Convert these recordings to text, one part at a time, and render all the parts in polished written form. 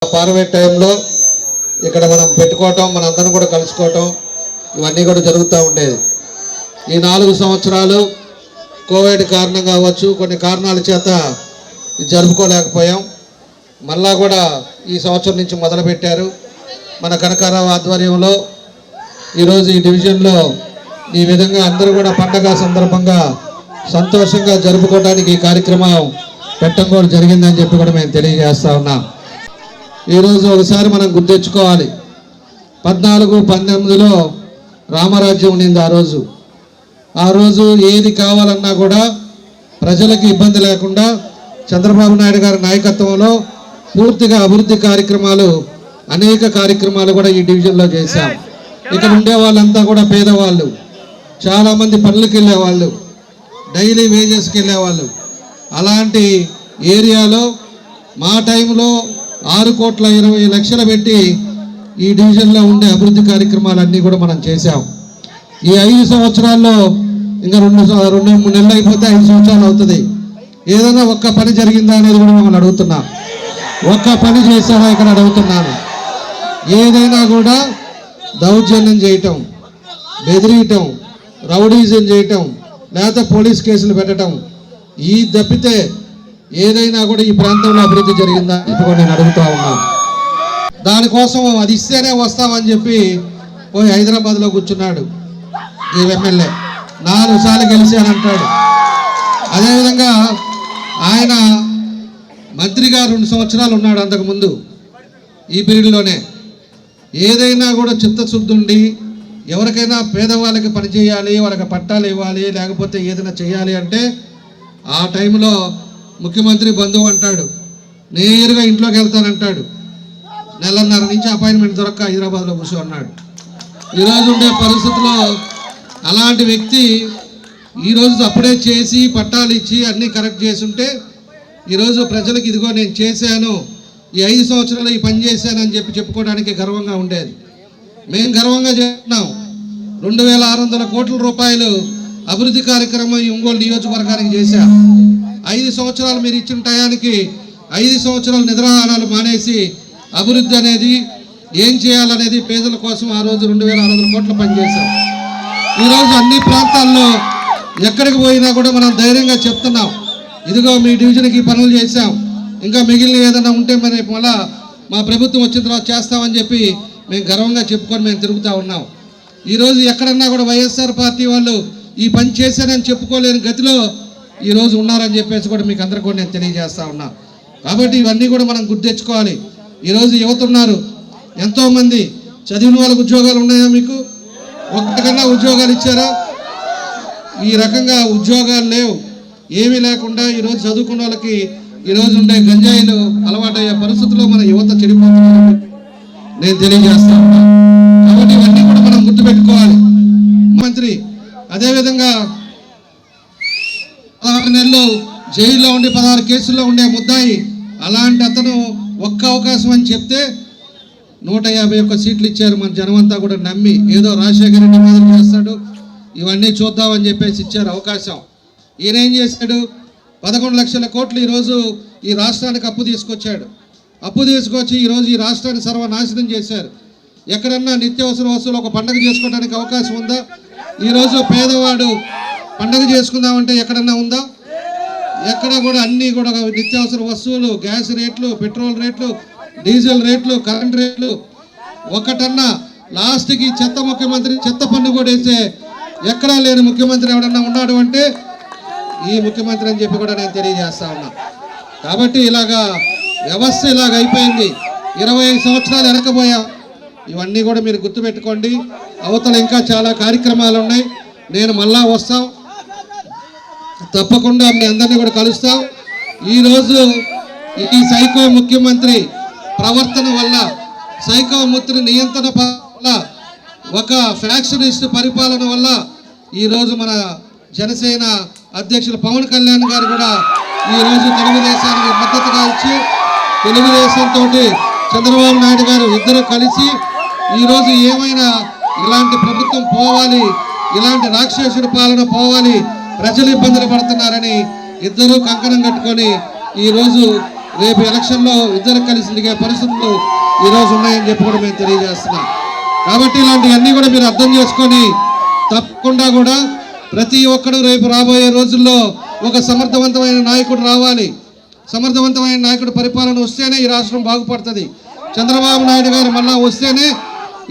Parliament టైంలో ఇక్కడ మనం పెట్టుకోవటం, మనందరం కూడా కలుసుకోవటం ఇవన్నీ కూడా జరుగుతూ ఉండేది. ఈ 4 సంవత్సరాలు కోవిడ్ కారణం కావచ్చు, కొన్ని కారణాల చేత జరుపుకోలేకపోయాం. మళ్ళా కూడా ఈ సంవత్సరం నుంచి మొదలుపెట్టారు. మన కనకారావు ఆధ్వర్యంలో ఈరోజు ఈ డివిజన్లో ఈ విధంగా అందరూ కూడా పండగ సందర్భంగా సంతోషంగా జరుపుకోవడానికి ఈ కార్యక్రమం పెట్టడం కూడా జరిగిందని చెప్పి కూడా మేము తెలియజేస్తా ఉన్నాం. ఈరోజు ఒకసారి మనం గుర్తించుకోవాలి, 14-19లో రామరాజ్యం ఉండింది. ఆ రోజు ఏది కావాలన్నా కూడా ప్రజలకు ఇబ్బంది లేకుండా చంద్రబాబు నాయుడు గారి నాయకత్వంలో పూర్తిగా అభివృద్ధి కార్యక్రమాలు, అనేక కార్యక్రమాలు కూడా ఈ డివిజన్లో చేశాం. ఇక్కడ ఉండే వాళ్ళంతా కూడా పేదవాళ్ళు, చాలామంది పనులకు వెళ్ళేవాళ్ళు, డైలీ వేజెస్కి వెళ్ళేవాళ్ళు. అలాంటి ఏరియాలో మా టైంలో 6,20,00,000 పెట్టి ఈ డివిజన్లో ఉండే అభివృద్ధి కార్యక్రమాలన్నీ కూడా మనం చేశాం. ఈ 5 సంవత్సరాల్లో ఇంకా 2-3 నెలలు అయిపోతే 5 సంవత్సరాలు అవుతుంది. ఏదైనా ఒక్క పని జరిగిందా అనేది కూడా మమ్మల్ని అడుగుతున్నా. ఒక్క పని చేశారా ఇక్కడ అడుగుతున్నాను. ఏదైనా కూడా దౌర్జన్యం చేయటం, బెదిరియటం, రౌడీజం చేయటం, లేకపోతే పోలీస్ కేసులు పెట్టడం, ఈ తప్పితే ఏదైనా కూడా ఈ ప్రాంతంలో అభివృద్ధి జరిగిందా ఇప్పుడు నేను అడుగుతూ ఉన్నాను. దానికోసం అది ఇస్తేనే వస్తామని చెప్పి పోయి హైదరాబాద్లో కూర్చున్నాడు ఈ ఎమ్మెల్యే. 4 సార్లు గెలిచానంటాడు. అదేవిధంగా ఆయన మంత్రిగా 2 సంవత్సరాలు ఉన్నాడు అంతకుముందు. ఈ పీరియడ్లోనే ఏదైనా కూడా చిత్తశుద్ధి ఉండి ఎవరికైనా పేదవాళ్ళకి పని చేయాలి, వాళ్ళకి పట్టాలు ఇవ్వాలి, లేకపోతే ఏదైనా చేయాలి అంటే ఆ టైంలో ముఖ్యమంత్రి బంధువు అంటాడు, నేరుగా ఇంట్లోకి వెళ్తానంటాడు. 1.5 నెలల నుంచి అపాయింట్మెంట్ దొరక్క హైదరాబాద్లో కూర్చోన్నాడు. ఈరోజు ఉండే పరిస్థితుల్లో అలాంటి వ్యక్తి ఈరోజు అప్పుడే చేసి పట్టాలు ఇచ్చి అన్నీ కరెక్ట్ చేసి ఉంటే ఈరోజు ప్రజలకు ఇదిగో నేను చేశాను, ఈ 5 సంవత్సరాలు ఈ పని చేశానని చెప్పి చెప్పుకోవడానికి గర్వంగా ఉండేది. మేము గర్వంగా చెప్తున్నాం. 2,600 కోట్ల రూపాయలు అభివృద్ధి కార్యక్రమం ఈ ఒంగోలు నియోజకవర్గానికి చేశా. 5 సంవత్సరాలు మీరు ఇచ్చిన టయానికి 5 సంవత్సరాలు నిద్రాహారాలు మానేసి అభివృద్ధి అనేది ఏం చేయాలనేది పేదల కోసం ఆ రోజు 2,600 కోట్ల పనిచేశాం. ఈరోజు అన్ని ప్రాంతాల్లో ఎక్కడికి పోయినా కూడా మనం ధైర్యంగా చెప్తున్నాం, ఇదిగో మీ డివిజన్కి పనులు చేశాం, ఇంకా మిగిలిన ఏదైనా ఉంటే మరి మళ్ళా మా ప్రభుత్వం వచ్చిన తర్వాత చేస్తామని చెప్పి మేము గర్వంగా చెప్పుకొని మేము తిరుగుతూ ఉన్నాం. ఈరోజు ఎక్కడన్నా కూడా వైఎస్ఆర్ పార్టీ వాళ్ళు ఈ పని చేశారని చెప్పుకోలేని గతిలో ఈరోజు ఉన్నారని చెప్పేసి కూడా మీకు అందరికీ కూడా నేను తెలియజేస్తా ఉన్నా. కాబట్టి ఇవన్నీ కూడా మనం గుర్తించుకోవాలి. ఈరోజు యువత ఉన్నారు, ఎంతోమంది చదివిన వాళ్ళకు ఉద్యోగాలు ఉన్నాయా? మీకు ఒక్కటికన్నా ఉద్యోగాలు ఇచ్చారా? ఈ రకంగా ఉద్యోగాలు లేవు, ఏమీ లేకుండా ఈరోజు చదువుకున్న వాళ్ళకి ఈరోజు ఉండే గంజాయిలు అలవాటయ్యే పరిస్థితుల్లో మన యువత చెడిపోతుందని నేను తెలియజేస్తా ఉన్నా. కాబట్టి ఇవన్నీ కూడా మనం గుర్తుపెట్టుకోవాలి. మంత్రి అదేవిధంగా 16 నెలలు జైల్లో ఉండి 16 కేసుల్లో ఉండే ముద్దాయి, అలాంటి అతను ఒక్క అవకాశం అని చెప్తే 151 సీట్లు ఇచ్చారు. మన జనమంతా కూడా నమ్మి ఏదో రాజశేఖర రెడ్డి మాదిరి చేస్తాడు, ఇవన్నీ చూద్దామని చెప్పేసి ఇచ్చారు అవకాశం. ఈయన ఏం చేశాడు? 11 లక్షల కోట్లు ఈరోజు ఈ రాష్ట్రానికి అప్పు తీసుకొచ్చాడు. అప్పు తీసుకొచ్చి ఈరోజు ఈ రాష్ట్రాన్ని సర్వనాశనం చేశారు. ఎక్కడన్నా నిత్యావసర వస్తువులు ఒక పండుగ చేసుకోవడానికి అవకాశం ఉందా? ఈరోజు పేదవాడు పండుగ చేసుకుందామంటే ఎక్కడన్నా ఉందా? ఎక్కడ కూడా అన్నీ కూడా నిత్యావసర వస్తువులు, గ్యాస్ రేట్లు, పెట్రోల్ రేట్లు, డీజిల్ రేట్లు, కరెంట్ రేట్లు, ఒకటన్నా లాస్ట్కి చెత్త ముఖ్యమంత్రి, చెత్త పన్ను కూడా వేసే ఎక్కడా లేని ముఖ్యమంత్రి ఎవడన్నా ఉన్నాడు అంటే ఈ ముఖ్యమంత్రి అని చెప్పి కూడా నేను తెలియజేస్తా ఉన్నా. కాబట్టి ఇలాగా వ్యవస్థ ఇలాగ అయిపోయింది. 25 సంవత్సరాలు వెనకపోయాం. ఇవన్నీ కూడా మీరు గుర్తుపెట్టుకోండి. అవతల ఇంకా చాలా కార్యక్రమాలు ఉన్నాయి. నేను మళ్ళా వస్తాం, తప్పకుండా మీ అందరినీ కూడా కలుస్తాం. ఈరోజు ఈ సైకో ముఖ్యమంత్రి ప్రవర్తన వల్ల, సైకో మంత్రి నియంత్రణ వల్ల, ఒక ఫ్యాక్షనిస్ట్ పరిపాలన వల్ల ఈరోజు మన జనసేన అధ్యక్షులు పవన్ కళ్యాణ్ గారు కూడా ఈరోజు తెలుగుదేశానికి మద్దతుగా ఇచ్చి, తెలుగుదేశంతో చంద్రబాబు నాయుడు గారు ఇద్దరు కలిసి ఈరోజు ఏమైనా ఇలాంటి ప్రభుత్వం పోవాలి, ఇలాంటి రాక్షసుడి పాలన పోవాలి, ప్రజలు ఇబ్బందులు పడుతున్నారని ఇద్దరూ కంకణం కట్టుకొని ఈరోజు రేపు ఎలక్షన్లో ఇద్దరు కలిసి దిగే పరిస్థితులు ఈరోజు ఉన్నాయని చెప్పి కూడా మేము తెలియజేస్తున్నాం. కాబట్టి ఇలాంటివన్నీ కూడా మీరు అర్థం చేసుకొని తప్పకుండా కూడా ప్రతి ఒక్కరు రేపు రాబోయే రోజుల్లో ఒక సమర్థవంతమైన నాయకుడు రావాలి. సమర్థవంతమైన నాయకుడు పరిపాలన వస్తేనే ఈ రాష్ట్రం బాగుపడుతుంది. చంద్రబాబు నాయుడు గారు మళ్ళా వస్తేనే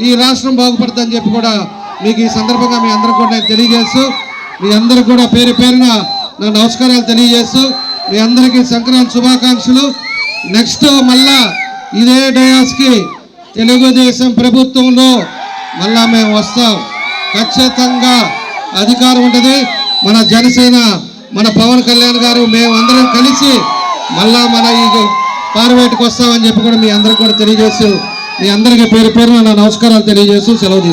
ఈ రాష్ట్రం బాగుపడుతుంది అని చెప్పి కూడా మీకు ఈ సందర్భంగా మీ అందరికీ కూడా నేను తెలియజేస్తూ, మీ అందరికి కూడా పేరు పేరున నా నమస్కారాలు తెలియజేస్తూ, మీ అందరికీ సంక్రాంతి శుభాకాంక్షలు. నెక్స్ట్ మళ్ళా ఇదే డయాస్కి తెలుగుదేశం ప్రభుత్వంలో మళ్ళా మేము వస్తాం. ఖచ్చితంగా అధికారం ఉంటుంది. మన జనసేన, మన పవన్ కళ్యాణ్ గారు, మేము అందరం కలిసి మళ్ళా మన ఈ పార్లమెంట్కి వస్తామని చెప్పి కూడా మీ అందరికి కూడా తెలియజేస్తూ, మీ అందరికీ పేరు పేరున నా నమస్కారాలు తెలియజేస్తూ సెలవు